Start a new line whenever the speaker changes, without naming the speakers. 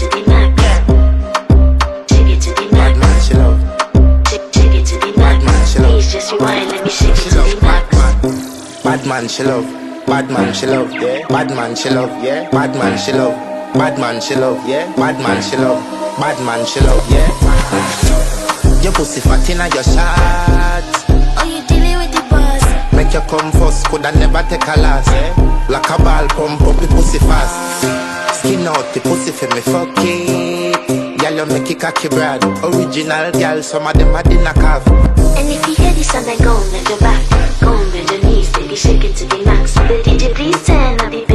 to the max. Shake it to the
Bad
max.
man, she love.
Shake it to the
Bad man,
max.
she love.
Please just rewind, let me shake it
She
to
love.
the max.
Bad man, she love. Bad man, she love. Yeah. Bad man, she love. Yeah. Bad man, she love. Bad man, she love. Yeah. Bad man, she love. Bad man, she love. Yeah. Your pussy fat inna your shot.
Oh, you dealing with the boss?
Make you come first, coulda never take a last. Like a ball, pump up the pussy fast. Skin out the pussy for me, fuck it. Girl, you make it cocky brad. Original girl, some of them a dinner calf.
And if you hear this sound, then go on, bend your back. Go on, bend your knees, baby, shake it to the max. The DJ please turn, I'll be